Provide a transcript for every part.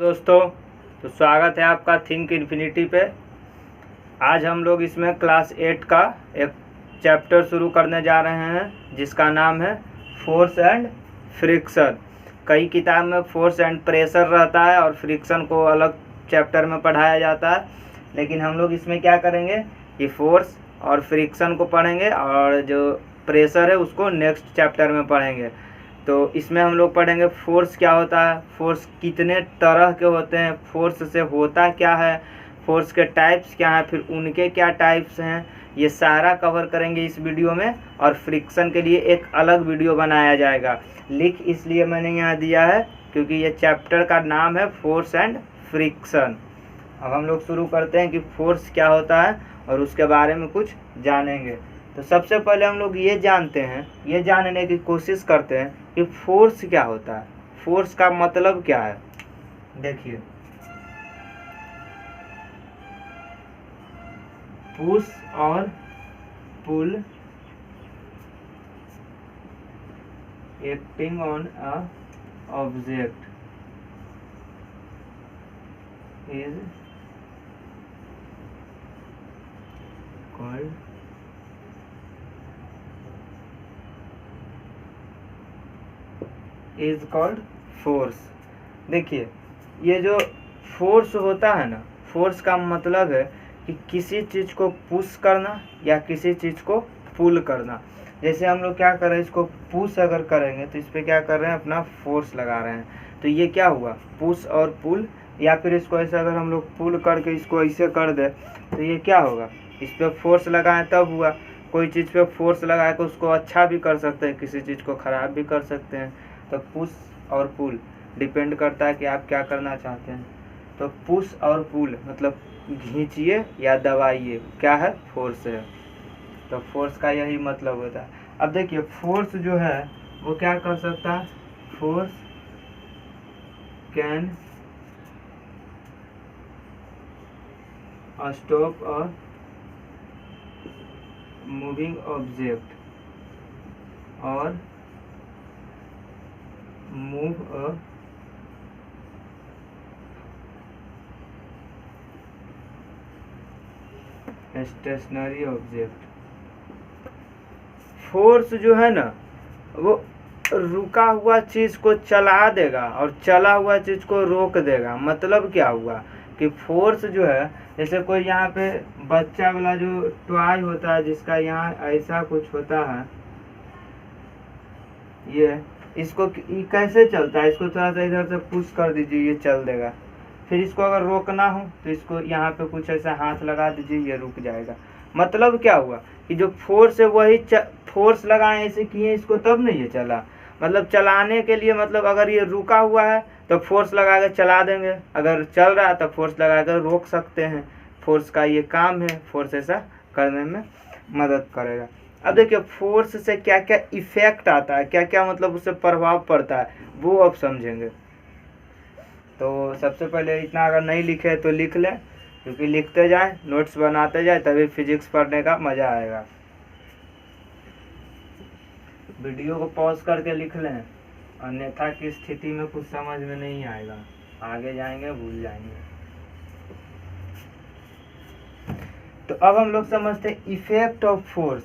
दोस्तों, तो स्वागत है आपका थिंक इन्फिनिटी पे। आज हम लोग इसमें क्लास 8 का एक चैप्टर शुरू करने जा रहे हैं जिसका नाम है फोर्स एंड फ्रिक्शन। कई किताब में फोर्स एंड प्रेशर रहता है और फ्रिक्शन को अलग चैप्टर में पढ़ाया जाता है, लेकिन हम लोग इसमें क्या करेंगे कि फोर्स और फ्रिक्शन को पढ़ेंगे और जो प्रेशर है उसको नेक्स्ट चैप्टर में पढ़ेंगे। तो इसमें हम लोग पढ़ेंगे फोर्स क्या होता है, फोर्स कितने तरह के होते हैं, फोर्स से होता क्या है, फोर्स के टाइप्स क्या हैं, फिर उनके क्या टाइप्स हैं, ये सारा कवर करेंगे इस वीडियो में। और फ्रिक्शन के लिए एक अलग वीडियो बनाया जाएगा। लिख इसलिए मैंने यहाँ दिया है क्योंकि ये चैप्टर का नाम है फोर्स एंड फ्रिक्शन। अब हम लोग शुरू करते हैं कि फोर्स क्या होता है और उसके बारे में कुछ जानेंगे। तो सबसे पहले हम लोग ये जानने की कोशिश करते हैं कि फोर्स क्या होता है, फोर्स का मतलब क्या है। देखिए, पुश और pull acting on a object is called force. देखिए, ये जो फोर्स होता है ना, फोर्स का मतलब है कि किसी चीज़ को पुश करना या किसी चीज़ को पुल करना। जैसे हम लोग क्या कर रहे हैं, इसको पुश अगर करेंगे तो इस पर क्या कर रहे हैं, अपना फोर्स लगा रहे हैं। तो ये क्या हुआ, पुश और पुल। या फिर इसको ऐसे अगर हम लोग पुल करके इसको ऐसे कर दे तो ये क्या होगा, इस पर फोर्स लगाएं तब हुआ। कोई चीज़ पे फोर्स लगा के उसको अच्छा भी कर सकते हैं, किसी चीज़ को ख़राब भी कर सकते हैं। तो पुश और पुल डिपेंड करता है कि आप क्या करना चाहते हैं। तो पुश और पुल मतलब खींचिए या दबाइए, क्या है, फोर्स है। तो फोर्स का यही मतलब होता है। अब देखिए, फोर्स जो है वो क्या कर सकता है, force can stop a moving object और move a stationary object. Force जो है ना वो रुका हुआ चीज़ को चला देगा और चला हुआ चीज़ को रोक देगा। मतलब क्या हुआ कि फोर्स जो है, जैसे कोई यहाँ पे बच्चा वाला जो टॉय होता है जिसका यहाँ ऐसा कुछ होता है, ये इसको ये कैसे चलता है, इसको थोड़ा सा इधर से पुश कर दीजिए, ये चल देगा। फिर इसको अगर रोकना हो तो इसको यहाँ पे कुछ ऐसा हाथ लगा दीजिए, ये रुक जाएगा। मतलब क्या हुआ कि जो फोर्स है वही फोर्स लगाए ऐसे किए इसको, तब नहीं ये चला। मतलब चलाने के लिए, मतलब अगर ये रुका हुआ है तो फोर्स लगा कर चला देंगे, अगर चल रहा है तो फोर्स लगा कर रोक सकते हैं। फोर्स का ये काम है, फोर्स ऐसा करने में मदद करेगा। अब देखिए, फोर्स से क्या क्या इफेक्ट आता है, क्या क्या मतलब उससे प्रभाव पड़ता है, वो अब समझेंगे। तो सबसे पहले इतना अगर नहीं लिखे तो लिख लें, क्योंकि लिखते जाएं, नोट्स बनाते जाएं, तभी फिजिक्स पढ़ने का मज़ा आएगा। वीडियो को पॉज करके लिख लें, अन्यथा की स्थिति में कुछ समझ में नहीं आएगा, आगे जाएंगे भूल जाएंगे। तो अब हम लोग समझते हैं इफेक्ट ऑफ फोर्स।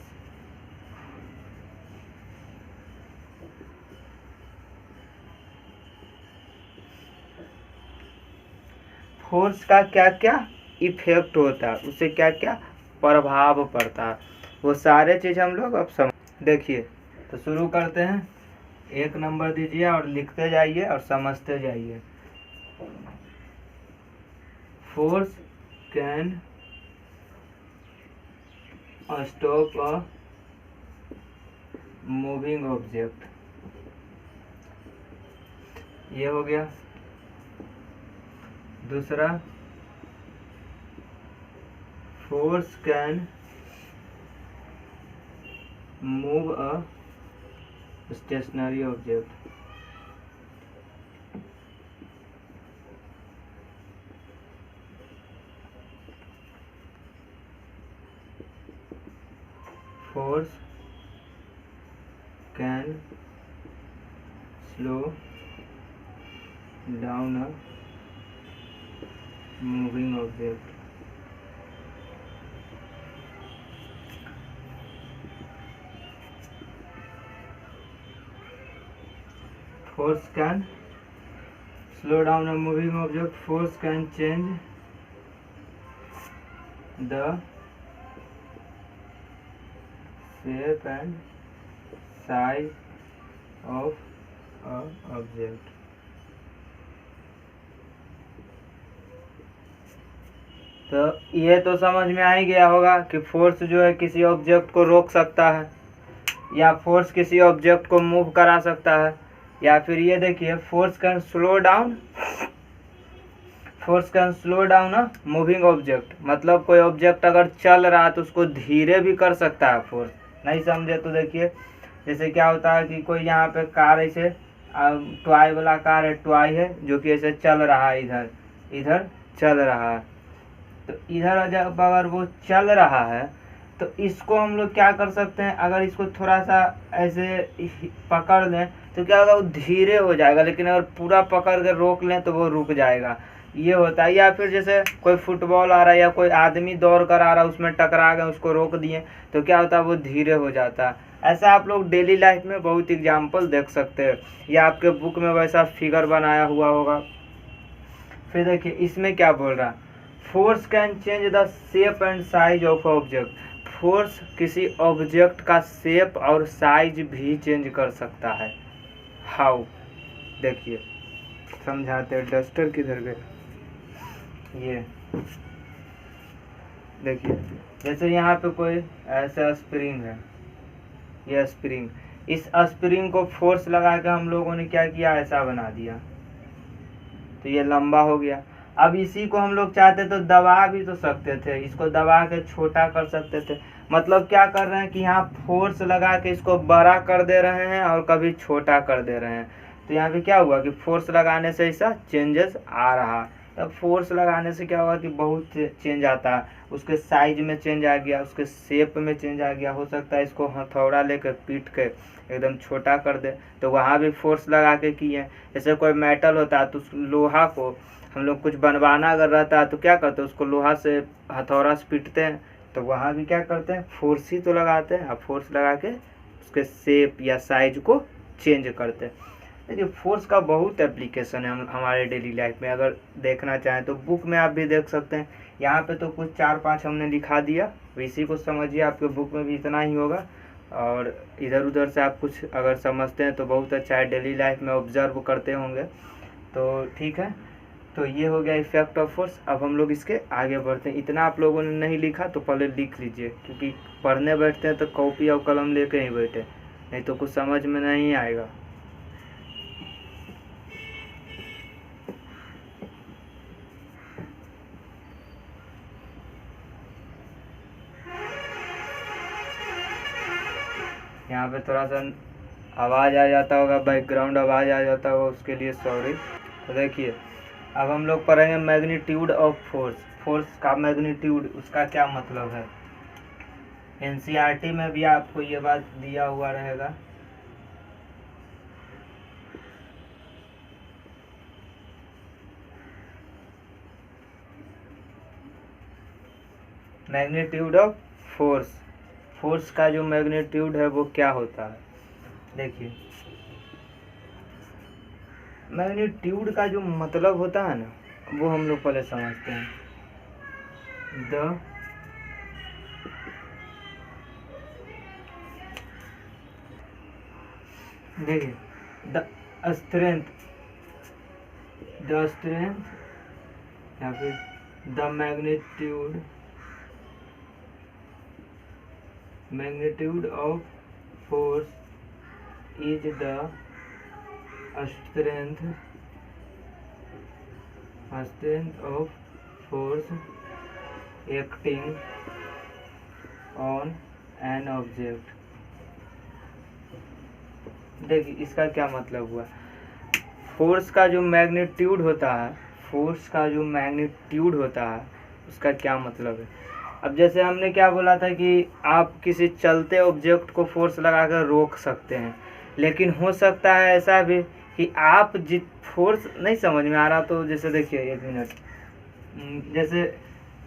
फोर्स का क्या क्या इफेक्ट होता है, उससे क्या क्या प्रभाव पड़ता है, वो सारे चीज़ हम लोग अब समझ। देखिए, तो शुरू करते हैं। 1 नंबर दीजिए और लिखते जाइए और समझते जाइए। Force can stop a moving object, ये हो गया। दूसरा, force can move a stationary object, force can slow down a moving object. Force can slow down a moving object. Force can change the shape and size of a object. तो ये तो समझ में आ ही गया होगा कि फोर्स जो है किसी ऑब्जेक्ट को रोक सकता है, या फोर्स किसी ऑब्जेक्ट को मूव करा सकता है, या फिर ये देखिए force can slow down a moving object. मतलब कोई ऑब्जेक्ट अगर चल रहा है तो उसको धीरे भी कर सकता है फोर्स। नहीं समझे तो देखिए, जैसे क्या होता है कि कोई यहाँ पे कार ऐसे टॉय वाला कार है, टॉय है जो कि ऐसे चल रहा है, इधर चल रहा है। तो इधर जब अगर वो चल रहा है तो इसको हम लोग क्या कर सकते हैं, अगर इसको थोड़ा सा ऐसे पकड़ लें तो क्या होगा, वो धीरे हो जाएगा। लेकिन अगर पूरा पकड़ कर रोक लें तो वो रुक जाएगा, ये होता है। या फिर जैसे कोई फुटबॉल आ रहा है या कोई आदमी दौड़ कर आ रहा है, उसमें टकरा गए, उसको रोक दिए तो क्या होता है, वो धीरे हो जाता है। ऐसा आप लोग डेली लाइफ में बहुत एग्जाम्पल देख सकते हैं, या आपके बुक में वैसा फिगर बनाया हुआ होगा। फिर देखिए इसमें क्या बोल रहा है, force can change the shape and size of object. Force किसी ऑब्जेक्ट का शेप और साइज भी चेंज कर सकता है। हाउ, देखिए समझाते हैं। डस्टर किधर गए, ये देखिए जैसे यहाँ पे कोई ऐसा स्प्रिंग है, ये स्प्रिंग, इस स्प्रिंग को फोर्स लगा के हम लोगों ने क्या किया, ऐसा बना दिया, तो ये लंबा हो गया। अब इसी को हम लोग चाहते तो दबा भी तो सकते थे, इसको दबा के छोटा कर सकते थे। मतलब क्या कर रहे हैं कि यहाँ फोर्स लगा के इसको बड़ा कर दे रहे हैं और कभी छोटा कर दे रहे हैं। तो यहाँ पे क्या हुआ कि फोर्स लगाने से ऐसा चेंजेस आ रहा। तब फोर्स लगाने से क्या हुआ कि बहुत चेंज आता है, उसके साइज में चेंज आ गया, उसके शेप में चेंज आ गया। हो सकता है इसको हथौड़ा लेकर पीट के एकदम छोटा कर दे, तो वहाँ भी फोर्स लगा के किए। जैसे कोई मेटल होता है तो उस लोहा को हम लोग कुछ बनवाना अगर रहता है तो क्या करते हैं, उसको लोहा से हथौड़ा से पीटते हैं, तो वहाँ भी क्या करते हैं, फोर्स ही तो लगाते हैं। अब फोर्स लगा के उसके शेप या साइज को चेंज करते हैं। देखिए फोर्स का बहुत एप्लीकेशन है हमारे डेली लाइफ में। अगर देखना चाहें तो बुक में आप भी देख सकते हैं। यहाँ पे तो कुछ 4-5 हमने लिखा दिया, इसी को समझिए, आपके बुक में भी इतना ही होगा। और इधर उधर से आप कुछ अगर समझते हैं तो बहुत अच्छा है, डेली लाइफ में ऑब्जर्व करते होंगे तो ठीक है। तो ये हो गया इफेक्ट ऑफ फोर्स। अब हम लोग इसके आगे बढ़ते हैं। इतना आप लोगों ने नहीं लिखा तो पहले लिख लीजिए, क्योंकि पढ़ने बैठते हैं तो कॉपी और कलम लेके ही बैठे, नहीं तो कुछ समझ में नहीं आएगा। यहाँ पे थोड़ा सा आवाज़ आ जाता होगा, बैकग्राउंड आवाज़ आ जाता होगा, उसके लिए सॉरी। तो देखिए अब हम लोग पढ़ेंगे मैग्नीट्यूड ऑफ फोर्स। फोर्स का मैग्नीट्यूड, उसका क्या मतलब है। एनसीईआरटी में भी आपको ये बात दिया हुआ रहेगा। मैग्नीट्यूड ऑफ फोर्स, फोर्स का जो मैग्नीट्यूड है वो क्या होता है। देखिए मैग्नीट्यूड का जो मतलब होता है ना, वो हम लोग पहले समझते हैं। देखिए द स्ट्रेंथ या फिर the magnitude of force is the strength of force acting on an object। देखिए इसका क्या मतलब हुआ। फोर्स का जो मैग्नीट्यूड होता है, फोर्स का जो मैग्नीट्यूड होता है उसका क्या मतलब है। अब जैसे हमने क्या बोला था कि आप किसी चलते ऑब्जेक्ट को फोर्स लगाकर रोक सकते हैं, लेकिन हो सकता है ऐसा भी कि आप फोर्स नहीं समझ में आ रहा तो जैसे देखिए 1 मिनट, जैसे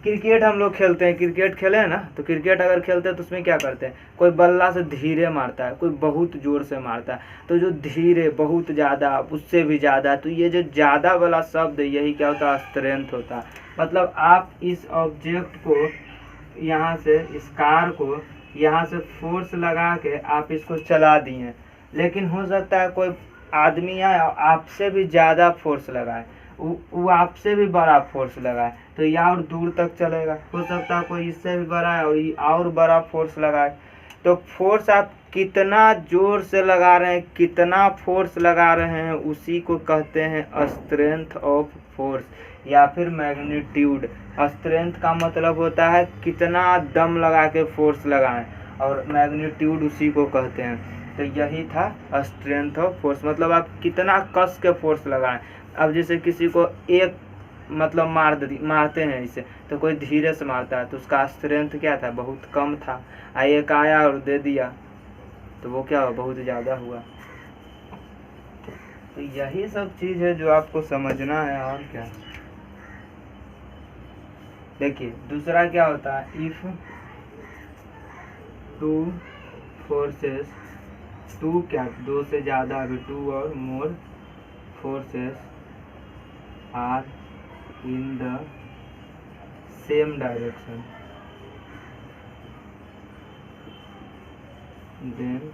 क्रिकेट हम लोग खेलते हैं, क्रिकेट खेले हैं ना, तो क्रिकेट अगर खेलते हैं तो उसमें क्या करते हैं, कोई बल्ला से धीरे मारता है, कोई बहुत ज़ोर से मारता है। तो जो धीरे, बहुत ज़्यादा, उससे भी ज़्यादा, तो ये जो ज़्यादा वाला शब्द है यही क्या होता है, स्ट्रेंथ होता है। मतलब आप इस ऑब्जेक्ट को यहाँ से, इस कार को यहाँ से फोर्स लगा के आप इसको चला दिए, लेकिन हो सकता है कोई आदमी आए और आपसे भी ज़्यादा फोर्स लगाए, वो आपसे भी बड़ा फोर्स लगाए, तो ये और दूर तक चलेगा। हो सकता है कोई इससे भी बड़ा है और ये और बड़ा फोर्स लगाए। तो फोर्स आप कितना जोर से लगा रहे हैं, कितना फोर्स लगा रहे हैं, उसी को कहते हैं स्ट्रेंथ ऑफ फोर्स या फिर मैग्नीट्यूड। स्ट्रेंथ का मतलब होता है कितना दम लगा के फोर्स लगाएं, और मैग्नीट्यूड उसी को कहते हैं। तो यही था स्ट्रेंथ ऑफ फोर्स, मतलब आप कितना कस के फोर्स लगाएं। अब जैसे किसी को एक मतलब मारते हैं इसे, तो कोई धीरे से मारता है तो उसका स्ट्रेंथ क्या था, बहुत कम था। एक आया और दे दिया तो वो क्या हुआ, बहुत ज़्यादा हुआ। तो यही सब चीज़ है जो आपको समझना है, और क्या। देखिए दूसरा क्या होता है, इफ टू फोर्सेस, टू क्या, दो से ज़्यादा, अभी टू और more forces are in the same direction, then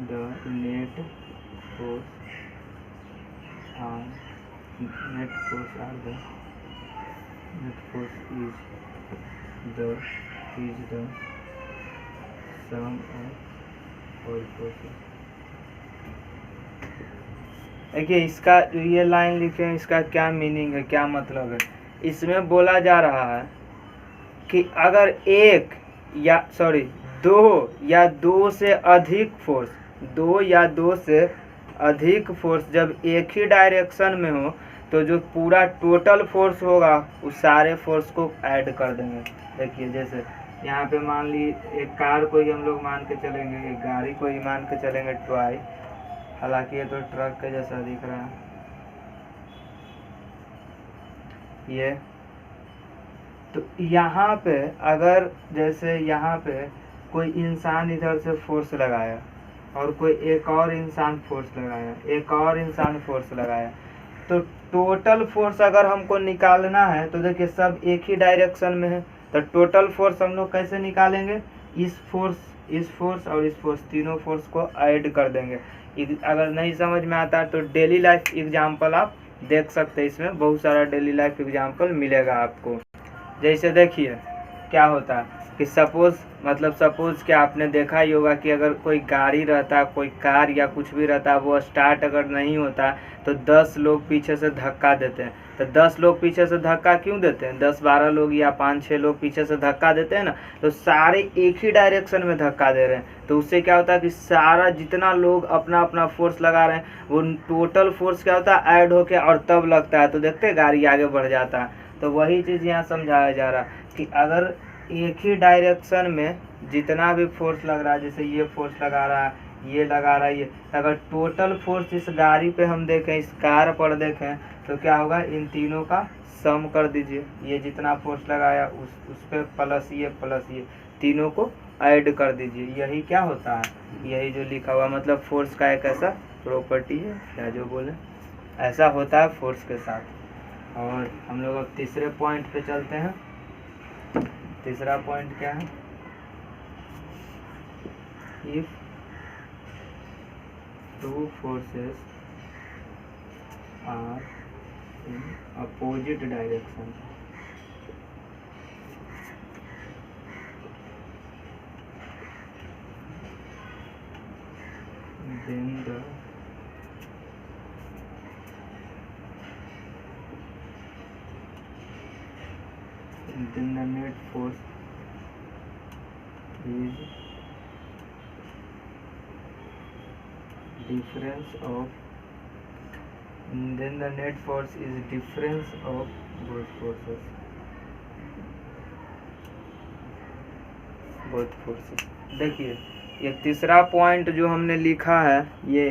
the net force are the net force is the sum of all forces। देखिए इसका जो ये लाइन लिखे हैं इसका क्या मीनिंग है, क्या मतलब है। इसमें बोला जा रहा है कि अगर एक या दो या दो से अधिक फोर्स, दो या दो से अधिक फोर्स जब एक ही डायरेक्शन में हो, तो जो पूरा टोटल फोर्स होगा उस सारे फोर्स को ऐड कर देंगे। देखिए जैसे यहाँ पे मान ली एक कार को ही हम लोग मान के चलेंगे, एक गाड़ी को ही मान के चलेंगे टॉय, हालांकि ये तो ट्रक के जैसा दिख रहा है ये। तो यहाँ पे अगर जैसे यहाँ पे कोई इंसान इधर से फोर्स लगाया और कोई एक और इंसान फोर्स लगाया, एक और इंसान फोर्स लगाया, तो टोटल फोर्स अगर हमको निकालना है तो देखिए सब एक ही डायरेक्शन में है, तो टोटल फोर्स हम लोग कैसे निकालेंगे, इस फोर्स और इस फोर्स, तीनों फोर्स को ऐड कर देंगे। अगर नहीं समझ में आता तो डेली लाइफ एग्जाम्पल आप देख सकते हैं, इसमें बहुत सारा डेली लाइफ एग्जाम्पल मिलेगा आपको। जैसे देखिए क्या होता है कि सपोज क्या आपने देखा ही होगा कि अगर कोई गाड़ी रहता, कोई कार या कुछ भी रहता, वो स्टार्ट अगर नहीं होता तो 10 लोग पीछे से धक्का देते हैं। तो 10 लोग पीछे से धक्का क्यों देते हैं, 10-12 लोग या 5-6 लोग पीछे से धक्का देते हैं ना, तो सारे एक ही डायरेक्शन में धक्का दे रहे हैं। तो उससे क्या होता है कि सारा जितना लोग अपना अपना फोर्स लगा रहे हैं वो टोटल फोर्स क्या होता है, ऐड होके और तब लगता है, तो देखते हैं गाड़ी आगे बढ़ जाता है। तो वही चीज़ यहाँ समझाया जा रहा है कि अगर एक ही डायरेक्शन में जितना भी फोर्स लग रहा है, जैसे ये फोर्स लगा रहा है, ये लगा रहा है, ये अगर टोटल फोर्स इस गाड़ी पे हम देखें, इस कार पर देखें, तो क्या होगा, इन तीनों का सम कर दीजिए, ये जितना फोर्स लगाया उस पे प्लस ये तीनों को ऐड कर दीजिए। यही क्या होता है, यही जो लिखा हुआ, मतलब फोर्स का एक ऐसा प्रॉपर्टी है, क्या जो बोले ऐसा होता है फोर्स के साथ। और हम लोग अब तीसरे पॉइंट पे चलते हैं। तीसरा पॉइंट क्या है, if two forces are in opposite direction, then the net force is difference of both forces। देखिए ये तीसरा पॉइंट जो हमने लिखा है, ये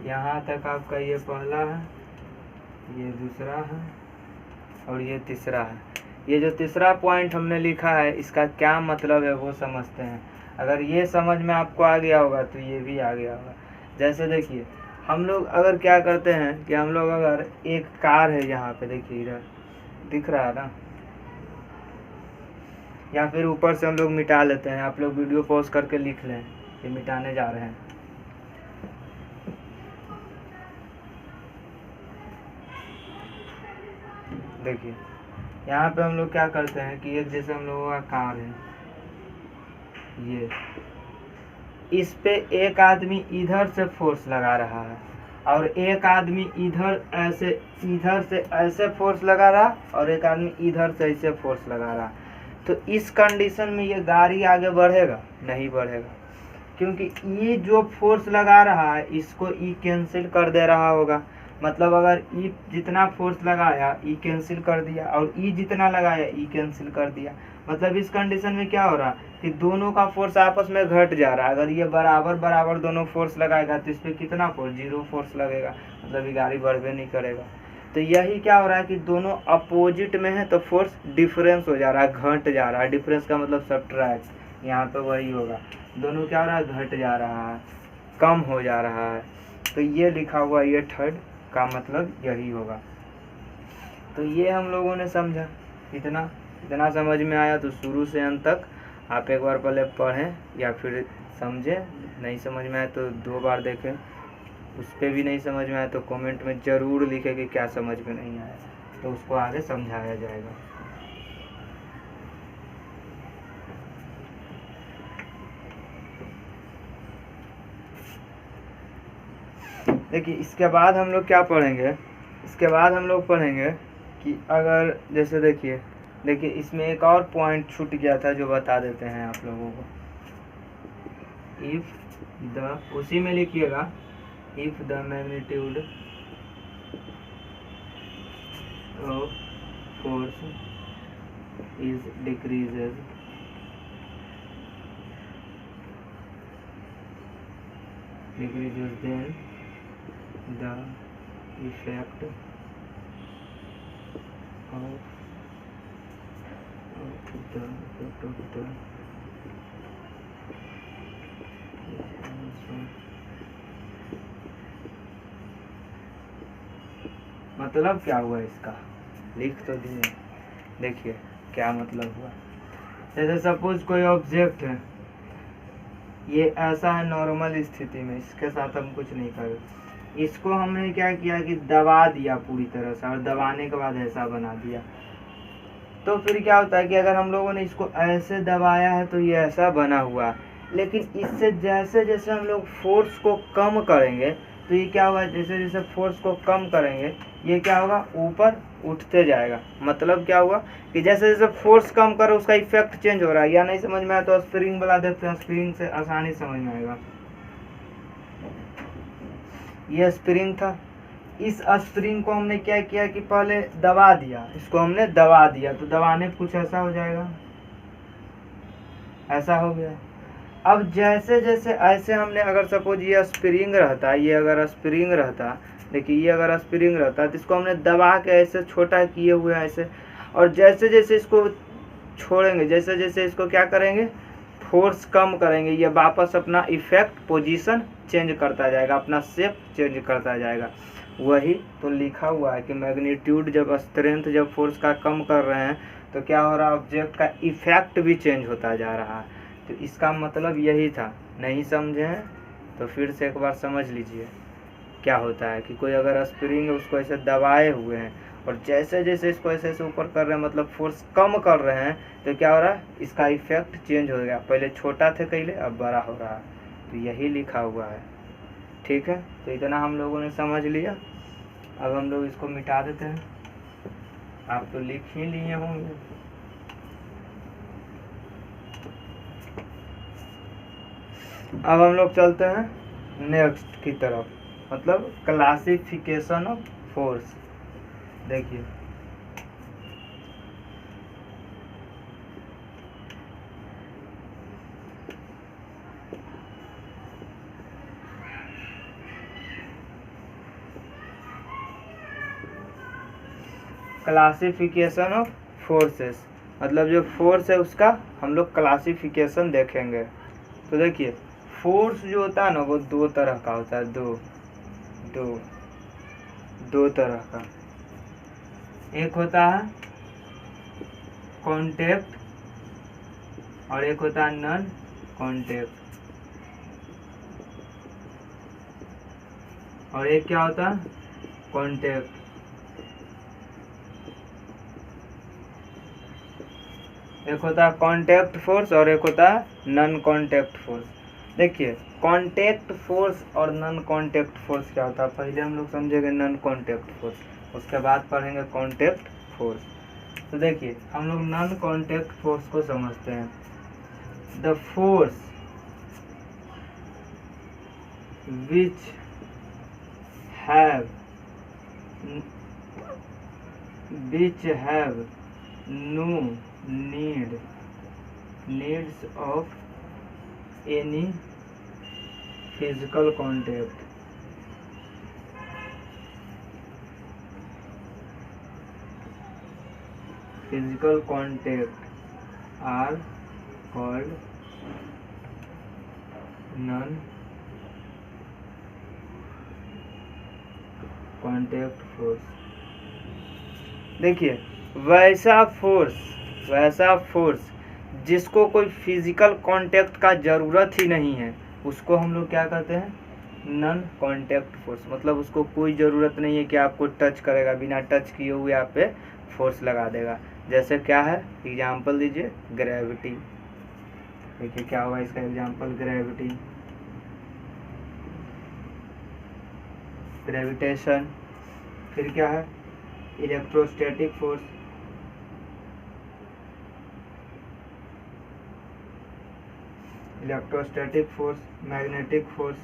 यहाँ तक आपका ये पहला है, ये दूसरा है, और ये तीसरा है। ये जो तीसरा पॉइंट हमने लिखा है इसका क्या मतलब है वो समझते हैं। अगर ये समझ में आपको आ गया होगा तो ये भी आ गया होगा। जैसे देखिए हम लोग अगर क्या करते हैं कि हम लोग अगर एक कार है, यहाँ पे देखिए इधर दिख रहा है ना, या फिर ऊपर से हम लोग मिटा लेते हैं। आप लोग वीडियो पॉज करके लिख लें, ये मिटाने जा रहे हैं। देखिए यहाँ पे हम लोग क्या करते हैं कि एक जैसे हम लोगों का कार है, ये इस पे एक आदमी इधर से फोर्स लगा रहा है और एक आदमी इधर से ऐसे फोर्स लगा रहा और एक आदमी इधर से ऐसे फोर्स लगा रहा। तो इस कंडीशन में ये गाड़ी आगे बढ़ेगा? नहीं बढ़ेगा, क्योंकि ये जो फोर्स लगा रहा है इसको ई कैंसिल कर दे रहा होगा। मतलब अगर ई जितना फोर्स लगाया ई कैंसिल कर दिया और ई जितना लगाया ई कैंसिल कर दिया। मतलब इस कंडीशन में क्या हो रहा कि दोनों का फोर्स आपस में घट जा रहा है। अगर ये बराबर बराबर दोनों फोर्स लगाएगा तो इस पर कितना फोर्स? 0 फोर्स लगेगा, मतलब ये गाड़ी बढ़वे नहीं करेगा। तो यही क्या हो रहा है कि दोनों अपोजिट में है तो फोर्स डिफरेंस हो जा रहा है, घट जा रहा है। डिफरेंस का मतलब सब्ट्रैक्ट, यहाँ पे वही होगा। दोनों क्या हो रहा है? घट जा रहा है, कम हो जा रहा है। तो ये लिखा हुआ ये थर्ड का मतलब यही होगा। तो ये हम लोगों ने समझा। इतना समझ में आया तो शुरू से अंत तक आप एक बार पहले पढ़ें या फिर समझें। नहीं समझ में आया तो 2 बार देखें। उस पर भी नहीं समझ में आया तो कमेंट में ज़रूर लिखें कि क्या समझ में नहीं आया, तो उसको आगे समझाया जाएगा। देखिए इसके बाद हम लोग क्या पढ़ेंगे, इसके बाद हम लोग पढ़ेंगे कि अगर जैसे देखिए इसमें एक और पॉइंट छूट गया था जो बता देते हैं आप लोगों को। इफ द, उसी में लिखिएगा, if the magnitude of force is decreases then the effect of the मतलब क्या हुआ इसका लिख तो दिए। देखिए क्या मतलब हुआ। जैसे सपोज कोई ऑब्जेक्ट है, ये ऐसा है नॉर्मल स्थिति में, इसके साथ हम कुछ नहीं कर रहे। इसको हमने क्या किया कि दबा दिया पूरी तरह से, और दबाने के बाद ऐसा बना दिया। तो फिर क्या होता है कि अगर हम लोगों ने इसको ऐसे दबाया है तो ये ऐसा बना हुआ। लेकिन इससे जैसे जैसे हम लोग फोर्स को कम करेंगे तो ये क्या होगा, जैसे जैसे फोर्स को कम करेंगे ये क्या होगा, ऊपर उठते जाएगा। मतलब क्या हुआ कि जैसे जैसे फोर्स कम करो उसका इफेक्ट चेंज हो रहा है। या नहीं समझ में आया तो स्प्रिंग बना देते हैं, स्प्रिंग से आसानी समझ में आएगा। ये स्प्रिंग था, इस स्प्रिंग को हमने क्या किया कि पहले दबा दिया, इसको हमने दबा दिया तो दबाने कुछ ऐसा हो जाएगा, ऐसा हो गया। अब जैसे जैसे ऐसे हमने, अगर सपोज ये स्प्रिंग रहता, ये अगर स्प्रिंग रहता, देखिए ये अगर स्प्रिंग रहता तो इसको हमने दबा के ऐसे छोटा किए हुए ऐसे, और जैसे जैसे इसको छोड़ेंगे, जैसे जैसे इसको क्या करेंगे, फोर्स कम करेंगे, ये वापस अपना इफेक्ट पोजीशन चेंज करता जाएगा, अपना शेप चेंज करता जाएगा। वही तो लिखा हुआ है कि मैग्नीट्यूड जब स्ट्रेंथ जब फोर्स का कम कर रहे हैं तो क्या हो रहा है, ऑब्जेक्ट का इफेक्ट भी चेंज होता जा रहा है। तो इसका मतलब यही था। नहीं समझे हैं तो फिर से एक बार समझ लीजिए क्या होता है कि कोई अगर स्प्रिंग है उसको ऐसे दबाए हुए हैं और जैसे जैसे इसको ऐसे ऐसे ऊपर कर रहे हैं, मतलब फोर्स कम कर रहे हैं, तो क्या हो रहा है, इसका इफेक्ट चेंज हो गया। पहले छोटा थे पहले, अब बड़ा हो रहा है। तो यही लिखा हुआ है। ठीक है, तो इतना हम लोगों ने समझ लिया। अब हम लोग इसको मिटा देते हैं। आप तो लिख ही लिए होंगे। अब हम लोग चलते हैं नेक्स्ट की तरफ, मतलब क्लासिफिकेशन ऑफ फोर्स। देखिए क्लासिफिकेशन ऑफ फोर्सेस, मतलब जो फोर्स है उसका हम लोग क्लासिफिकेशन देखेंगे। तो देखिए फोर्स जो होता है ना वो दो तरह का होता है, दो तरह का। एक होता है कॉन्टैक्ट और एक होता है नॉन कॉन्टैक्ट। और एक क्या होता है कॉन्टैक्ट। एक होता है कॉन्टैक्ट फोर्स और एक होता है नॉन कॉन्टैक्ट फोर्स। देखिए कॉन्टैक्ट फोर्स और नॉन कॉन्टैक्ट फोर्स क्या होता है, पहले हम लोग समझेंगे नॉन कॉन्टैक्ट फोर्स, उसके बाद पढ़ेंगे कॉन्टैक्ट फोर्स। तो देखिए हम लोग नॉन कॉन्टैक्ट फोर्स को समझते हैं। The force which have no needs of any physical contact, are called non contact force। देखिए वैसा फोर्स जिसको कोई फिजिकल कांटेक्ट का ज़रूरत ही नहीं है उसको हम लोग क्या कहते हैं, नॉन कांटेक्ट फोर्स। मतलब उसको कोई ज़रूरत नहीं है कि आपको टच करेगा, बिना टच किए हुए आप पे फोर्स लगा देगा। जैसे क्या है एग्जांपल दीजिए, ग्रेविटी। देखिए क्या होगा इसका एग्जांपल, ग्रेविटेशन। फिर क्या है इलेक्ट्रोस्टैटिक फोर्स, मैग्नेटिक फोर्स,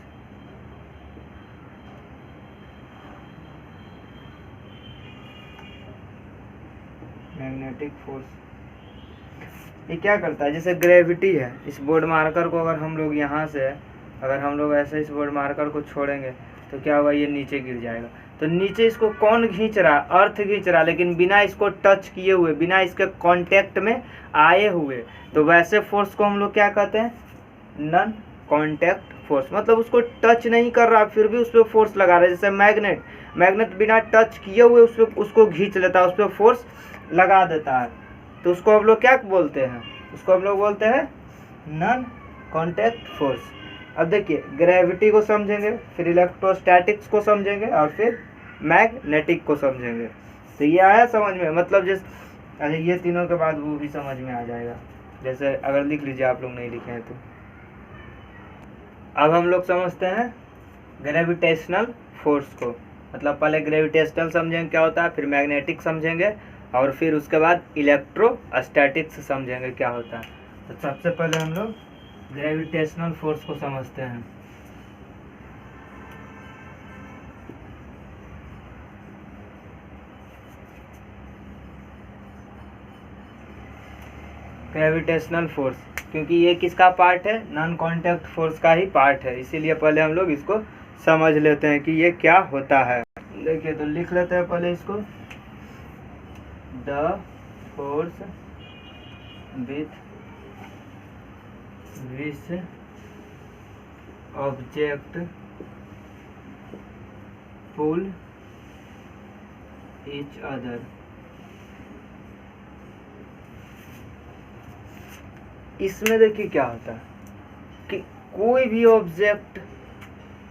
ये क्या करता है, जैसे ग्रेविटी है, इस बोर्ड मार्कर को अगर हम लोग यहाँ से ऐसे इस बोर्ड मार्कर को छोड़ेंगे तो क्या होगा, ये नीचे गिर जाएगा। तो नीचे इसको कौन खींच रहा है, अर्थ खींच रहा है, लेकिन बिना इसको टच किए हुए, बिना इसके कांटेक्ट में आए हुए। तो वैसे फोर्स को हम लोग क्या कहते हैं, नॉन कांटेक्ट फोर्स। मतलब उसको टच नहीं कर रहा फिर भी उस पर फोर्स लगा रहा है। जैसे मैग्नेट बिना टच किए हुए उसको खींच लेता है, उस पर फोर्स लगा देता है। तो उसको हम लोग क्या बोलते हैं, उसको हम लोग बोलते हैं नॉन कांटेक्ट फोर्स। अब देखिए ग्रेविटी को समझेंगे, फिर इलेक्ट्रोस्टैटिक्स को समझेंगे और फिर मैग्नेटिक को समझेंगे। तो ये आया समझ में, मतलब अच्छा ये तीनों के बाद वो भी समझ में आ जाएगा। जैसे अगर लिख लीजिए, आप लोग नहीं लिखे हैं तो। अब हम लोग समझते हैं ग्रेविटेशनल फोर्स को। मतलब पहले ग्रेविटेशनल समझेंगे क्या होता है, फिर मैग्नेटिक समझेंगे और फिर उसके बाद इलेक्ट्रोस्टैटिक्स समझेंगे क्या होता है। तो सबसे पहले हम लोग ग्रेविटेशनल फोर्स को समझते हैं। ग्रेविटेशनल फोर्स, क्योंकि ये किसका पार्ट है, नॉन कांटेक्ट फोर्स का ही पार्ट है, इसीलिए पहले हम लोग इसको समझ लेते हैं कि ये क्या होता है। देखिए तो लिख लेते हैं पहले इसको, the force which object pull each other. इसमें देखिए क्या होता है कि कोई भी ऑब्जेक्ट,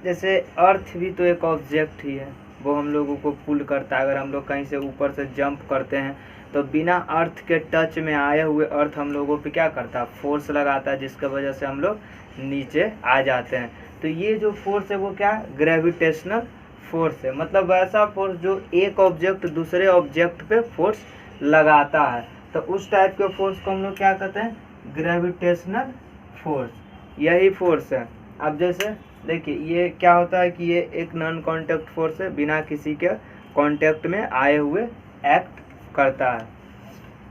जैसे अर्थ भी तो एक ऑब्जेक्ट ही है, वो हम लोगों को पुल करता है। अगर हम लोग कहीं से ऊपर से जंप करते हैं तो बिना अर्थ के टच में आए हुए अर्थ हम लोगों पे क्या करता है, फोर्स लगाता है, जिसके वजह से हम लोग नीचे आ जाते हैं। तो ये जो फोर्स है वो क्या, ग्रेविटेशनल फोर्स है। मतलब वैसा फोर्स जो एक ऑब्जेक्ट दूसरे ऑब्जेक्ट पे फोर्स लगाता है, तो उस टाइप के फोर्स को हम लोग क्या कहते हैं, ग्रेविटेशनल फोर्स। यही फोर्स है। अब जैसे देखिए ये क्या होता है कि ये एक नॉन कांटेक्ट फोर्स है, बिना किसी के कांटेक्ट में आए हुए एक्ट करता है।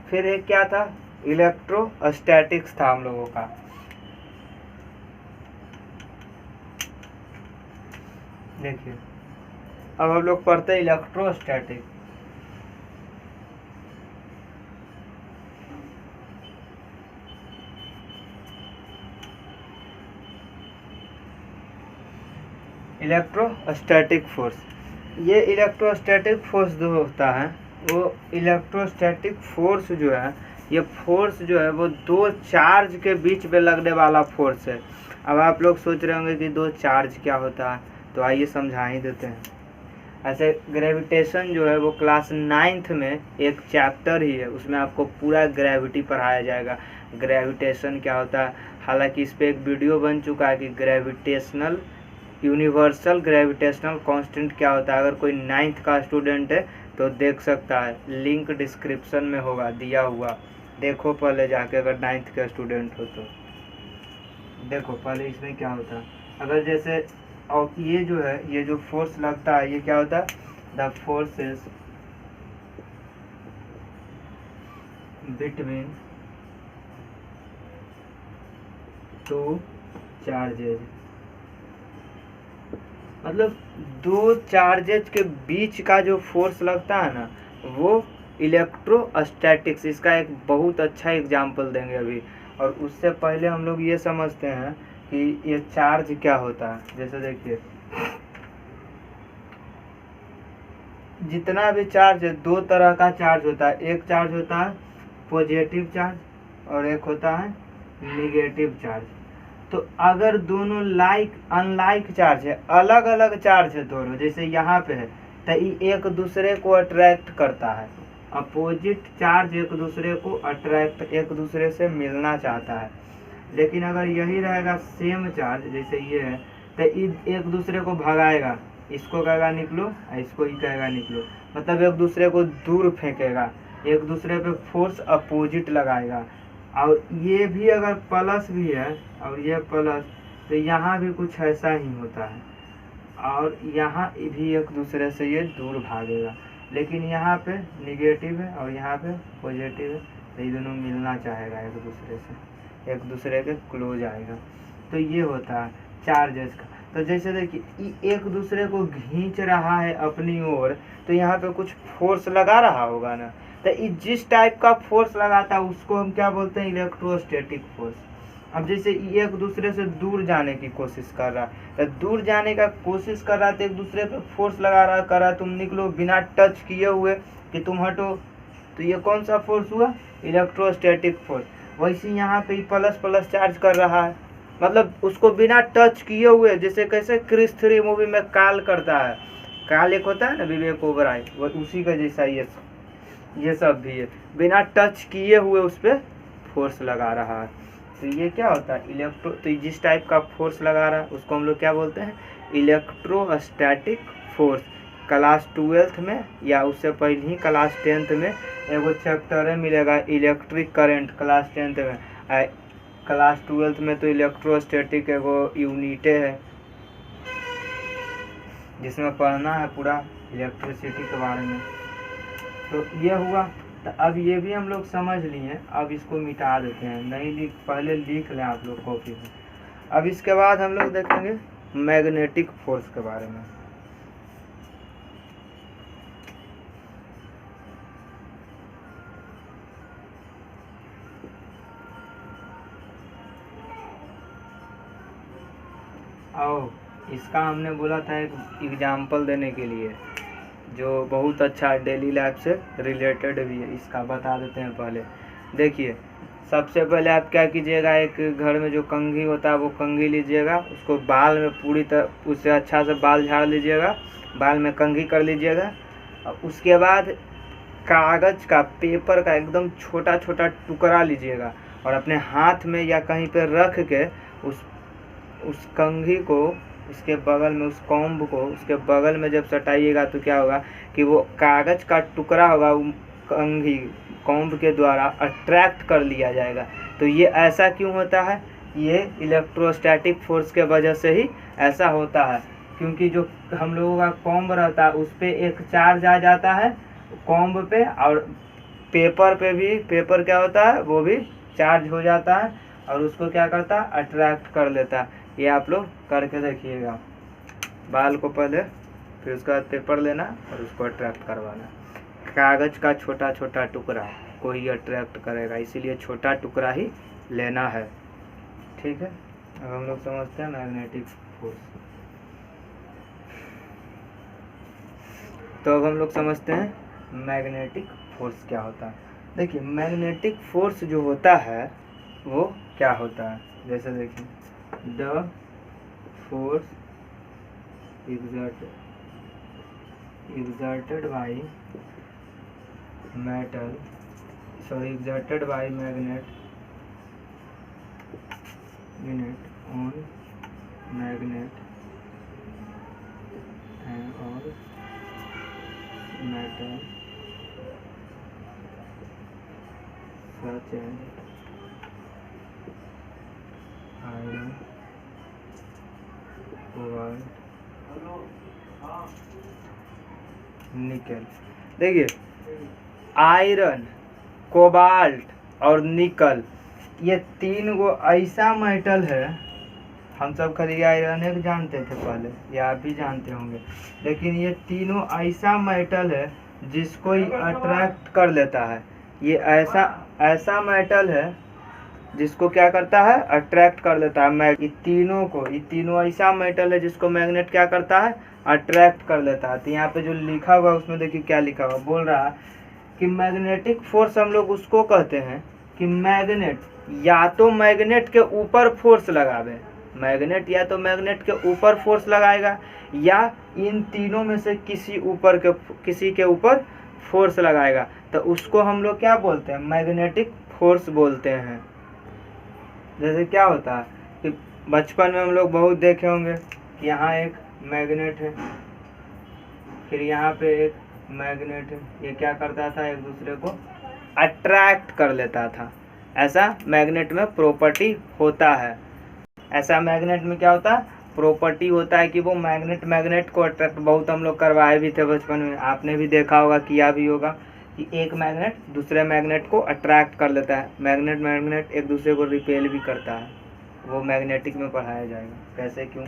फिर एक क्या था, इलेक्ट्रोस्टैटिक्स था हम लोगों का। देखिए अब हम लोग पढ़ते हैं इलेक्ट्रोस्टैटिक। Electrostatic force. ये इलेक्ट्रोस्टैटिक फोर्स जो होता है वो इलेक्ट्रोस्टैटिक फोर्स जो है, ये फोर्स जो है वो दो चार्ज के बीच में लगने वाला फोर्स है। अब आप लोग सोच रहे होंगे कि दो चार्ज क्या होता है, तो आइए समझा ही देते हैं। ऐसे ग्रेविटेशन जो है वो क्लास 9th में एक चैप्टर ही है, उसमें आपको पूरा ग्रेविटी पढ़ाया जाएगा। ग्रेविटेशन क्या होता है, हालांकि इस पर एक वीडियो बन चुका है कि ग्रेविटेशनल यूनिवर्सल ग्रेविटेशनल कांस्टेंट क्या होता है। अगर कोई 9th का स्टूडेंट है तो देख सकता है, लिंक डिस्क्रिप्शन में होगा दिया हुआ, देखो पहले जाके अगर 9th का स्टूडेंट हो तो। देखो पहले इसमें क्या होता है, अगर जैसे और ये जो है, ये जो फोर्स लगता है ये क्या होता है, the forces between two charges, मतलब दो चार्जेज के बीच का जो फोर्स लगता है ना वो इलेक्ट्रोस्टैटिक्स। इसका एक बहुत अच्छा एग्जाम्पल देंगे अभी, और उससे पहले हम लोग ये समझते हैं कि ये चार्ज क्या होता है। जैसे देखिए जितना भी चार्ज है, दो तरह का चार्ज होता है। एक चार्ज होता है पॉजिटिव चार्ज और एक होता है निगेटिव चार्ज। तो अगर दोनों लाइक अनलाइक चार्ज है, अलग अलग चार्ज है दोनों, जैसे यहाँ पे है, तो ये एक दूसरे को अट्रैक्ट करता है। अपोजिट चार्ज एक दूसरे को अट्रैक्ट, एक दूसरे से मिलना चाहता है। लेकिन अगर यही रहेगा सेम चार्ज, जैसे ये है, तो एक दूसरे को भगाएगा, इसको कहेगा निकलो, इसको ही कहेगा निकलो, मतलब एक दूसरे को दूर फेंकेगा, एक दूसरे पे फोर्स अपोजिट लगाएगा। और ये भी अगर प्लस भी है और ये प्लस, तो यहाँ भी कुछ ऐसा ही होता है, और यहाँ भी एक दूसरे से ये दूर भागेगा। लेकिन यहाँ पे निगेटिव है और यहाँ पे पॉजिटिव है, तो ये दोनों मिलना चाहेगा एक दूसरे से, एक दूसरे के क्लोज आएगा। तो ये होता है चार्जेस का। तो जैसे देखिए एक दूसरे को खींच रहा है अपनी ओर, तो यहाँ पे कुछ फोर्स लगा रहा होगा ना, तो जिस टाइप का फोर्स लगाता है उसको हम क्या बोलते हैं, इलेक्ट्रोस्टैटिक फोर्स। अब जैसे एक दूसरे से दूर जाने की कोशिश कर रहा है, तो दूर जाने का कोशिश कर रहा है तो एक दूसरे पे फोर्स लगा रहा कर रहा, तुम निकलो बिना टच किए हुए कि तुम हटो, तो ये कौन सा फोर्स हुआ, इलेक्ट्रोस्टैटिक फोर्स। वैसे यहाँ पे प्लस प्लस चार्ज कर रहा है, मतलब उसको बिना टच किए हुए, जैसे कैसे क्रिस 3 मूवी में काल करता है, काल एक होता है ना विवेक ओबराय, वो उसी का जैसा ये सब भी है, बिना टच किए हुए उस पर फोर्स लगा रहा है। तो ये क्या होता है, तो जिस टाइप का फोर्स लगा रहा है उसको हम लोग क्या बोलते हैं, इलेक्ट्रोस्टैटिक फोर्स। क्लास 12th में या उससे पहले ही क्लास 10th में एगो चैप्टर है मिलेगा इलेक्ट्रिक करंट, क्लास 10th में। क्लास 12th में तो इलेक्ट्रोस्टैटिक एगो यूनिटे है जिसमें पढ़ना है पूरा इलेक्ट्रिसिटी के बारे में। तो ये हुआ, तो अब ये भी हम लोग समझ लिए, अब इसको मिटा देते हैं, नहीं पहले लिख लें आप लोग कॉपी में। अब इसके बाद हम लोग देखेंगे मैग्नेटिक फोर्स के बारे में। आओ, इसका हमने बोला था एक एग्जाम्पल देने के लिए जो बहुत अच्छा डेली लाइफ से रिलेटेड भी है, इसका बता देते हैं। पहले देखिए, सबसे पहले आप क्या कीजिएगा, एक घर में जो कंघी होता है वो कंघी लीजिएगा, उसको बाल में पूरी तरह उससे अच्छा से बाल झाड़ लीजिएगा, बाल में कंघी कर लीजिएगा। और उसके बाद कागज़ का, पेपर का एकदम छोटा छोटा टुकड़ा लीजिएगा और अपने हाथ में या कहीं पर रख के उस कंघी को उसके बगल में, उस कॉम्ब को उसके बगल में जब सटाइएगा तो क्या होगा कि वो कागज़ का टुकड़ा होगा, वो कंघी कॉम्ब के द्वारा अट्रैक्ट कर लिया जाएगा। तो ये ऐसा क्यों होता है, ये इलेक्ट्रोस्टैटिक फोर्स के वजह से ही ऐसा होता है, क्योंकि जो हम लोगों का कॉम्ब रहता है उस पर एक चार्ज आ जाता है कॉम्ब पे, और पेपर पे भी, पेपर क्या होता है वो भी चार्ज हो जाता है और उसको क्या करता है, अट्रैक्ट कर लेता है। ये आप लोग करके देखिएगा, बाल को पहले, फिर उसके बाद पेपर लेना और उसको अट्रैक्ट करवाना। कागज़ का छोटा छोटा टुकड़ा को ही अट्रैक्ट करेगा, इसीलिए छोटा टुकड़ा ही लेना है। ठीक है, अब हम लोग समझते हैं मैग्नेटिक फोर्स। तो अब हम लोग समझते हैं मैग्नेटिक फोर्स क्या होता है। देखिए मैग्नेटिक फोर्स जो होता है वो क्या होता है, जैसे देखिए the force exerted by magnet on magnet and or metal such as iron, cobalt, निकल। देखिए आयरन, कोबाल्ट और निकल ये तीन गो ऐसा मेटल है, हम सब खाली आयरन एक जानते थे पहले, या आप भी जानते होंगे, लेकिन ये तीनों ऐसा मेटल है जिसको ये अट्रैक्ट कर लेता है। ये ऐसा मेटल है जिसको क्या करता है, अट्रैक्ट कर लेता है। ये तीनों ऐसा मेटल है जिसको मैग्नेट क्या करता है, अट्रैक्ट कर लेता है। तो यहाँ पे जो लिखा हुआ उसमें देखिए क्या लिखा हुआ, बोल रहा है कि मैग्नेटिक फोर्स हम लोग उसको कहते हैं कि मैग्नेट या तो मैग्नेट के ऊपर फोर्स लगावे, मैग्नेट या तो मैग्नेट के ऊपर फोर्स लगाएगा या इन तीनों में से किसी के ऊपर फोर्स लगाएगा, तो उसको हम लोग क्या बोलते हैं, मैग्नेटिक फोर्स बोलते हैं। जैसे क्या होता है कि बचपन में हम लोग बहुत देखे होंगे कि यहाँ एक मैग्नेट है, फिर यहाँ पे एक मैग्नेट है, ये क्या करता था, एक दूसरे को अट्रैक्ट कर लेता था। ऐसा मैग्नेट में प्रॉपर्टी होता है, ऐसा मैग्नेट में क्या होता है, प्रॉपर्टी होता है कि वो मैग्नेट को अट्रैक्ट, बहुत हम लोग करवाए भी थे बचपन में, आपने भी देखा होगा, किया भी होगा कि एक मैग्नेट दूसरे मैग्नेट को अट्रैक्ट कर लेता है, मैग्नेट एक दूसरे को रिपेल भी करता है। वो मैग्नेटिक में पढ़ाया जाएगा कैसे, क्यों।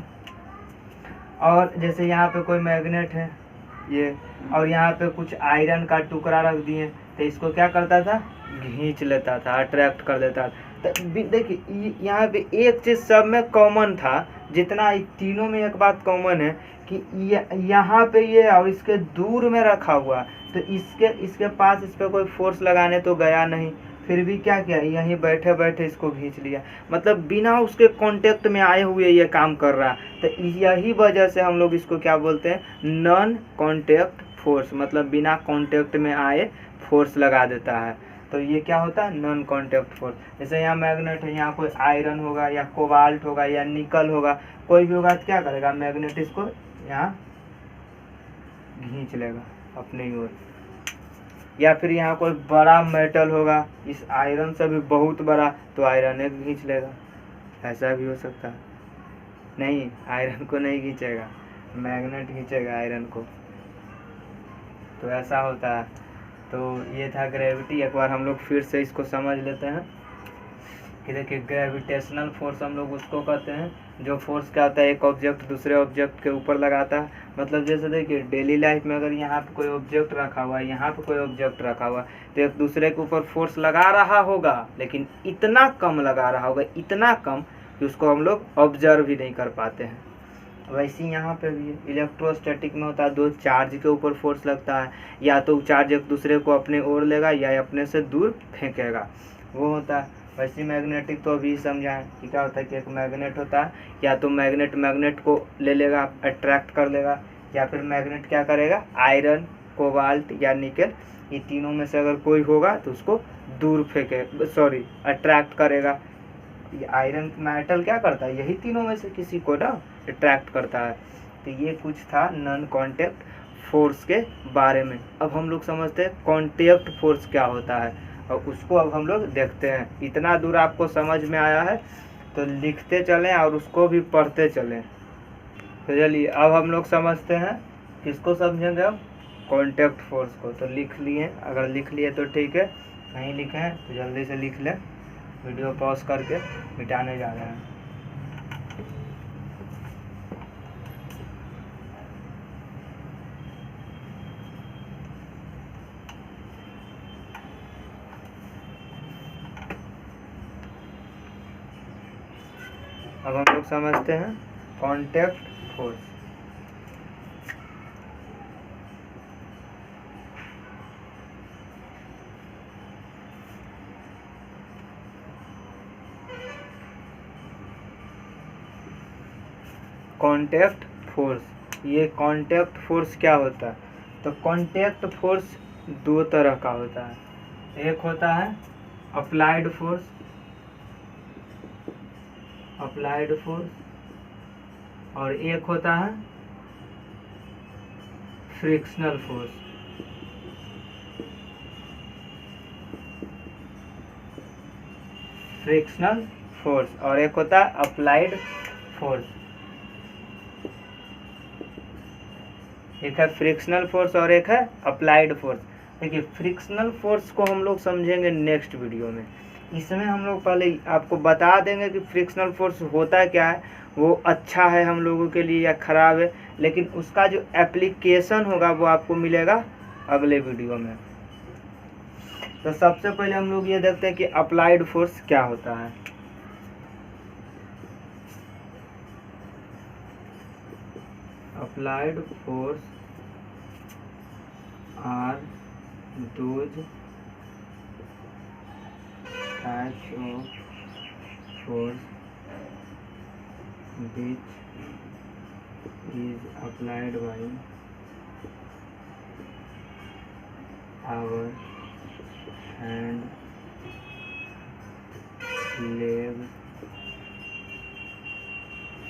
और जैसे यहाँ पे कोई मैग्नेट है ये, और यहाँ पे कुछ आयरन का टुकड़ा रख दिए, तो इसको क्या करता था, खींच लेता था, अट्रैक्ट कर लेता था। तो देखिए यहाँ पे एक चीज़ सब में कॉमन था, जितना तीनों में एक बात कॉमन है कि यहाँ पे ये और इसके दूर में रखा हुआ, तो इसके पास इस पर कोई फोर्स लगाने तो गया नहीं, फिर भी क्या किया, यहीं बैठे बैठे इसको खींच लिया, मतलब बिना उसके कांटेक्ट में आए हुए ये काम कर रहा है। तो यही वजह से हम लोग इसको क्या बोलते हैं, नॉन कांटेक्ट फोर्स, मतलब बिना कांटेक्ट में आए फोर्स लगा देता है। तो ये क्या होता है, नॉन कांटेक्ट फोर्स। जैसे यहाँ मैग्नेट है, यहाँ कोई आयरन होगा या कोबाल्ट होगा या निकल होगा, कोई भी होगा तो क्या करेगा, मैग्नेट इसको यहाँ खींच लेगा अपनी ओर। या फिर यहाँ कोई बड़ा मेटल होगा, इस आयरन से भी बहुत बड़ा, तो आयरन एक खींच लेगा, ऐसा भी हो सकता है। नहीं, आयरन को नहीं खींचेगा, मैग्नेट खींचेगा आयरन को, तो ऐसा होता है। तो ये था ग्रेविटी। एक बार हम लोग फिर से इसको समझ लेते हैं कि देखिए ग्रेविटेशनल फोर्स हम लोग उसको कहते हैं जो फोर्स क्या होता है, एक ऑब्जेक्ट दूसरे ऑब्जेक्ट के ऊपर लगाता है। मतलब जैसे देखिए डेली लाइफ में अगर यहाँ पे कोई ऑब्जेक्ट रखा हुआ है, यहाँ पे कोई ऑब्जेक्ट रखा हुआ है, तो एक दूसरे के ऊपर फोर्स लगा रहा होगा, लेकिन इतना कम लगा रहा होगा, इतना कम कि उसको हम लोग ऑब्जर्व ही नहीं कर पाते हैं। वैसे यहाँ पे भी इलेक्ट्रोस्टैटिक में होता है, दो चार्ज के ऊपर फोर्स लगता है, या तो चार्ज एक दूसरे को अपने ओर लेगा या अपने से दूर फेंकेगा, वो होता है। वैसे मैग्नेटिक तो अभी समझाएं कि क्या होता है कि एक मैग्नेट होता है, या तो मैग्नेट को ले लेगा, अट्रैक्ट कर लेगा, या फिर मैग्नेट क्या करेगा, आयरन, कोबाल्ट या निकल, ये तीनों में से अगर कोई होगा तो उसको दूर अट्रैक्ट करेगा। ये आयरन मेटल क्या करता है, यही तीनों में से किसी को ना अट्रैक्ट करता है। तो ये कुछ था नॉन कांटेक्ट फोर्स के बारे में। अब हम लोग समझते हैं कांटेक्ट फोर्स क्या होता है, और उसको अब हम लोग देखते हैं। इतना दूर आपको समझ में आया है तो लिखते चलें और उसको भी पढ़ते चलें। तो चलिए अब हम लोग समझते हैं, किसको समझेंगे अब, कांटेक्ट फोर्स को। तो लिख लिए, अगर लिख लिए तो ठीक है, नहीं लिखे हैं तो जल्दी से लिख लें, वीडियो पॉज करके मिटाने जा रहे हैं। अब हम लोग समझते हैं कांटेक्ट फोर्स। Contact force. ये कांटेक्ट फोर्स क्या होता है? तो कांटेक्ट फोर्स दो तरह का होता है। एक होता है अप्लाइड फोर्स, और एक होता है फ्रिक्शनल फोर्स। फ्रिक्शनल फोर्स और एक होता है अप्लाइड फोर्स। एक है फ्रिक्शनल फोर्स और एक है अप्लाइड फोर्स। देखिए फ्रिक्शनल फोर्स को हम लोग समझेंगे नेक्स्ट वीडियो में। इसमें हम लोग पहले आपको बता देंगे कि फ्रिक्शनल फोर्स होता क्या है, वो अच्छा है हम लोगों के लिए या खराब है, लेकिन उसका जो एप्लीकेशन होगा वो आपको मिलेगा अगले वीडियो में। तो सबसे पहले हम लोग ये देखते हैं कि अप्लाइड फोर्स क्या होता है। Applied force are those types of force which is applied by our hand, leg,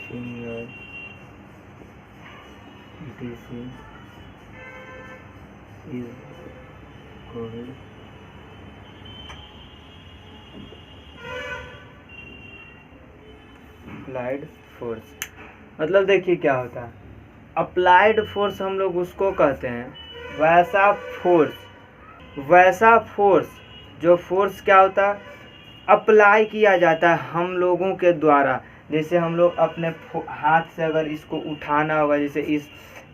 finger, etc. is called applied force. मतलब देखिए क्या होता है, अप्लाइड फोर्स हम लोग उसको कहते हैं वैसा फोर्स जो फोर्स क्या होता है, अप्लाई किया जाता है हम लोगों के द्वारा। जैसे हम लोग अपने हाथ से अगर इसको उठाना होगा, जैसे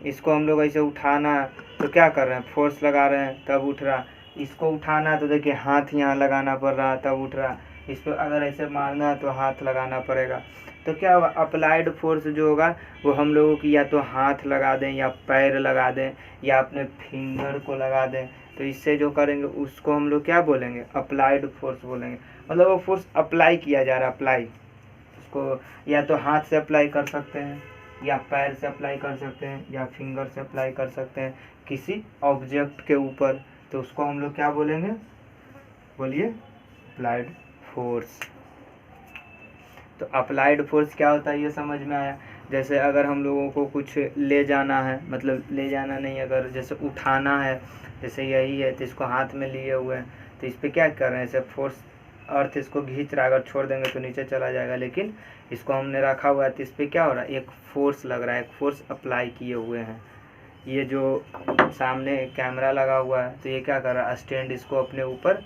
इसको हम लोग ऐसे उठाना है तो क्या कर रहे हैं, फोर्स लगा रहे हैं तब उठ रहा। इसको उठाना है तो देखिए हाथ यहाँ लगाना पड़ रहा है तब उठ रहा। इसको अगर ऐसे मारना है तो हाथ लगाना पड़ेगा। तो क्या होगा, अप्लाइड फोर्स जो होगा वो हम लोगों की या तो हाथ लगा दें या पैर लगा दें या अपने फिंगर को लगा दें, तो इससे जो करेंगे उसको हम लोग क्या बोलेंगे, अप्लाइड फोर्स बोलेंगे। मतलब वो फोर्स अप्लाई किया जा रहा है। अप्लाई उसको या तो हाथ से अप्लाई कर सकते हैं या पैर से अप्लाई कर सकते हैं या फिंगर से अप्लाई कर सकते हैं किसी ऑब्जेक्ट के ऊपर, तो उसको हम लोग क्या बोलेंगे, बोलिए, अप्लाइड फोर्स। तो अप्लाइड फोर्स क्या होता है ये समझ में आया। जैसे अगर हम लोगों को कुछ ले जाना है, मतलब ले जाना नहीं, अगर जैसे उठाना है, जैसे यही है तो इसको हाथ में लिए हुए हैं तो इस पर क्या कर रहे हैं, ऐसे फोर्स, अर्थ इसको खींच रहा है, अगर छोड़ देंगे तो नीचे चला जाएगा, लेकिन इसको हमने रखा हुआ है तो इस पर क्या हो रहा है, एक फोर्स लग रहा है, एक फोर्स अप्लाई किए हुए हैं। ये जो सामने कैमरा लगा हुआ है तो ये क्या कर रहा है, स्टैंड इसको अपने ऊपर,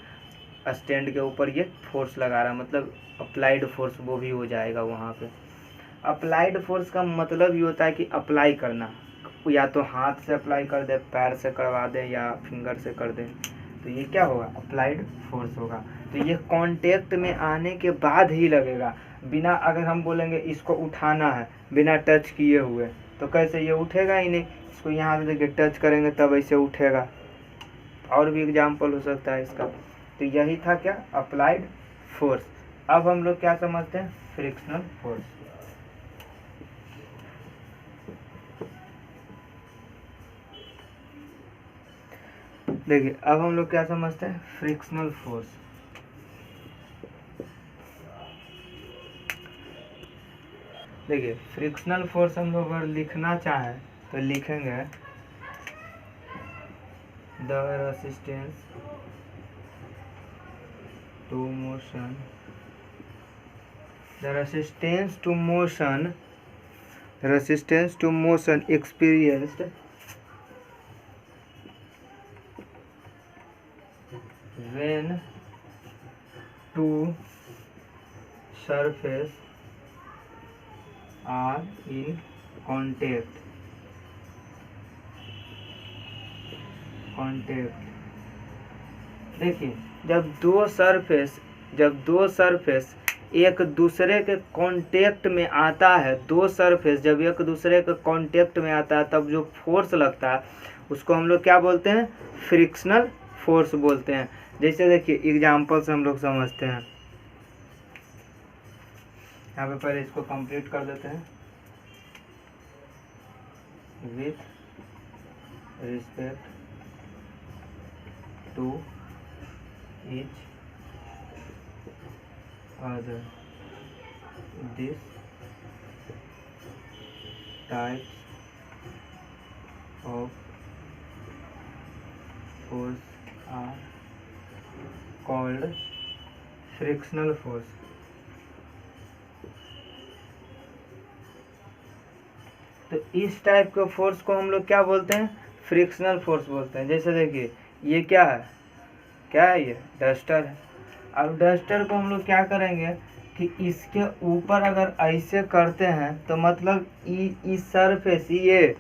स्टैंड के ऊपर ये फोर्स लगा रहा है, मतलब अप्लाइड फोर्स वो भी हो जाएगा वहाँ पे। अप्लाइड फोर्स का मतलब ये होता है कि अप्लाई करना, या तो हाथ से अप्लाई कर दे, पैर से करवा दें या फिंगर से कर दें, तो ये क्या होगा, अप्लाइड फोर्स होगा। तो ये कांटेक्ट में आने के बाद ही लगेगा। बिना, अगर हम बोलेंगे इसको उठाना है बिना टच किए हुए तो कैसे, ये उठेगा ही नहीं। इसको यहाँ से देखिए टच करेंगे तब ऐसे उठेगा। और भी एग्जाम्पल हो सकता है इसका। तो यही था क्या, अप्लाइड फोर्स। अब हम लोग क्या समझते हैं, फ्रिक्शनल फोर्स। देखिए अब हम लोग क्या समझते हैं, फ्रिक्शनल फोर्स। देखिए फ्रिक्शनल फोर्स हम लोग अगर लिखना चाहें तो लिखेंगे the resistance to motion, the resistance to motion experienced when two surfaces are in contact। देखिए जब दो सरफेस एक दूसरे के कांटेक्ट में आता है, दो सरफेस जब एक दूसरे के कांटेक्ट में आता है तब जो फोर्स लगता है उसको हम लोग क्या बोलते हैं, फ्रिक्शनल फोर्स बोलते हैं। जैसे देखिए एग्जांपल से हम लोग समझते हैं, यहाँ पे पहले इसको कंप्लीट कर देते हैं। with respect to each other. These types of force are called frictional force. तो इस टाइप के फोर्स को हम लोग क्या बोलते हैं? फ्रिक्शनल फोर्स बोलते हैं। जैसे देखिए ये क्या है ये डस्टर है। अब डस्टर को हम लोग क्या करेंगे कि इसके ऊपर अगर ऐसे करते हैं तो मतलब इस सरफेस ये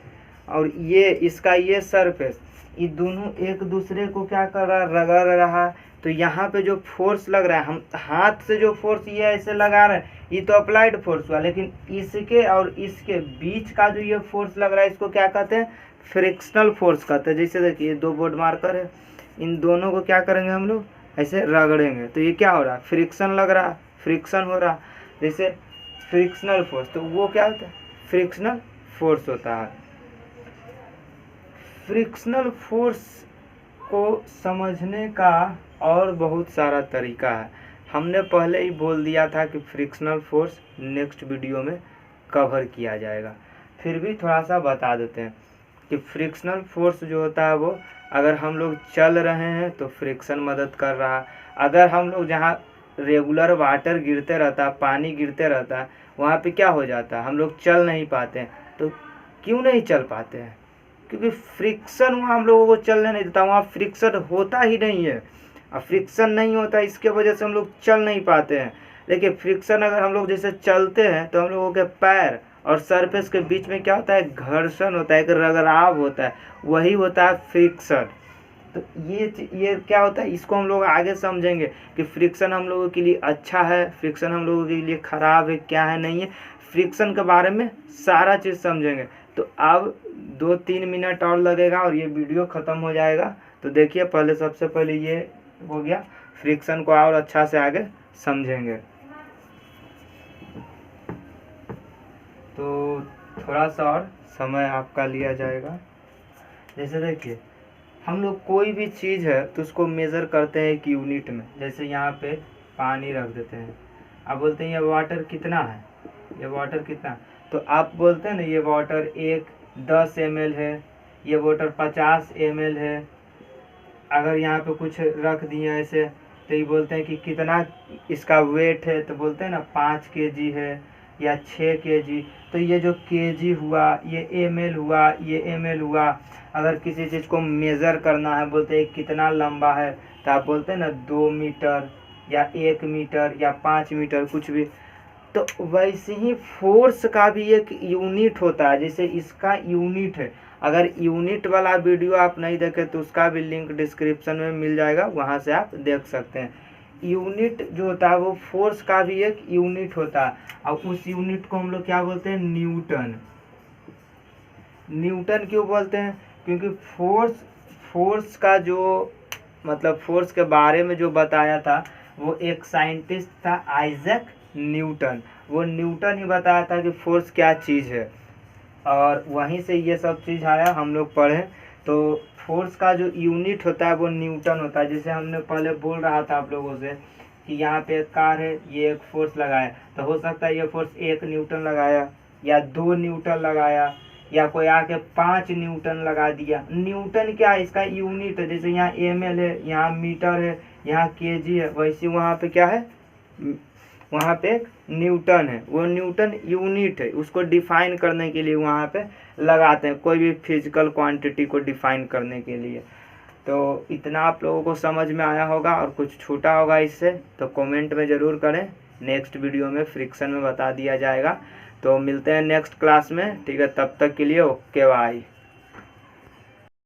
और ये इसका ये सरफेस, ये दोनों एक दूसरे को क्या कर रहा है? रगड़ रहा है। तो यहाँ पे जो फोर्स लग रहा है, हम हाथ से जो फोर्स ये ऐसे लगा रहे हैं, ये तो अप्लाइड फोर्स हुआ, लेकिन इसके और इसके बीच का जो ये फोर्स लग रहा है इसको क्या कहते हैं? फ्रिक्शनल फोर्स कहते हैं। जैसे देखिए 2 बोर्ड मार्कर है, इन दोनों को क्या करेंगे हम लोग? ऐसे रगड़ेंगे तो ये क्या हो रहा है? फ्रिक्शन लग रहा है, फ्रिक्शन हो रहा। जैसे फ्रिक्शनल फोर्स, तो वो क्या होता है? फ्रिक्शनल फोर्स होता है। फ्रिक्शनल फोर्स को समझने का और बहुत सारा तरीका है। हमने पहले ही बोल दिया था कि फ्रिक्शनल फोर्स नेक्स्ट वीडियो में कवर किया जाएगा, फिर भी थोड़ा सा बता देते हैं कि फ्रिक्शनल फोर्स जो होता है वो अगर हम लोग चल रहे हैं तो फ्रिक्शन मदद कर रहा है। अगर हम लोग जहाँ रेगुलर वाटर गिरते रहता है, पानी गिरते रहता है, वहाँ पे क्या हो जाता है? हम लोग चल नहीं पाते हैं। तो क्यों नहीं चल पाते हैं? क्योंकि फ्रिक्शन वहाँ हम लोगों को चलने नहीं देता, वहाँ फ्रिक्शन होता ही नहीं है। अब फ्रिक्शन नहीं होता, इसके वजह से हम लोग चल नहीं पाते हैं। देखिए फ्रिक्शन अगर हम लोग जैसे चलते हैं तो हम लोगों के पैर और सरफेस के बीच में क्या होता है? घर्षण होता है, एक रगड़ाव होता है, वही होता है फ्रिक्शन। तो ये क्या होता है? इसको हम लोग आगे समझेंगे कि फ्रिक्शन हम लोगों के लिए अच्छा है, फ्रिक्शन हम लोगों के लिए ख़राब है, क्या है नहीं है। फ्रिक्शन के बारे में सारा चीज़ समझेंगे। तो अब 2-3 मिनट और लगेगा और ये वीडियो ख़त्म हो जाएगा। तो देखिए पहले सबसे पहले ये हो गया, फ्रिक्शन को और अच्छा से आगे समझेंगे। तो थोड़ा सा और समय आपका लिया जाएगा। जैसे देखिए हम लोग कोई भी चीज़ है तो उसको मेज़र करते हैं एक यूनिट में। जैसे यहाँ पे पानी रख देते हैं, आप बोलते हैं ये वाटर कितना है, ये वाटर कितना है? तो आप बोलते हैं ना ये वाटर 10 ml है, ये वाटर 50 ml है। अगर यहाँ पे कुछ रख दिए ऐसे तो ये बोलते हैं कि कितना इसका वेट है, तो बोलते हैं ना 5 kg है या 6 kg। तो ये जो kg हुआ, ये ml हुआ, ये ml हुआ। अगर किसी चीज़ को मेज़र करना है, बोलते हैं कितना लंबा है, तो आप बोलते हैं ना 2 मीटर या 1 मीटर या 5 मीटर, कुछ भी। तो वैसे ही फोर्स का भी एक यूनिट होता है, जैसे इसका यूनिट है। अगर यूनिट वाला वीडियो आप नहीं देखे तो उसका भी लिंक डिस्क्रिप्शन में मिल जाएगा, वहाँ से आप देख सकते हैं। यूनिट जो होता है वो फोर्स का भी एक यूनिट होता है, और उस यूनिट को हम लोग क्या बोलते हैं? न्यूटन। न्यूटन क्यों बोलते हैं? क्योंकि फोर्स का जो मतलब फोर्स के बारे में जो बताया था वो एक साइंटिस्ट था, आइजैक न्यूटन। वो न्यूटन ही बताया था कि फोर्स क्या चीज़ है, और वहीं से ये सब चीज़ आया, हम लोग पढ़े। तो फोर्स का जो यूनिट होता है वो न्यूटन होता है। जैसे हमने पहले बोल रहा था आप लोगों से कि यहाँ पे एक कार है, ये एक फोर्स लगाया, तो हो सकता है ये फोर्स 1 न्यूटन लगाया या 2 न्यूटन लगाया, या कोई आके 5 न्यूटन लगा दिया। न्यूटन क्या है? इसका यूनिट है। जैसे यहाँ ml है, यहाँ मीटर है, यहाँ kg है, वैसे वहाँ पे क्या है? वहाँ पे एक न्यूटन है। वो न्यूटन यूनिट है, उसको डिफाइन करने के लिए वहाँ पे लगाते हैं, कोई भी फिजिकल क्वांटिटी को डिफाइन करने के लिए। तो इतना आप लोगों को समझ में आया होगा, और कुछ छूटा होगा इससे तो कमेंट में ज़रूर करें। नेक्स्ट वीडियो में फ्रिक्शन में बता दिया जाएगा। तो मिलते हैं नेक्स्ट क्लास में, ठीक है? तब तक के लिए ओके बाय।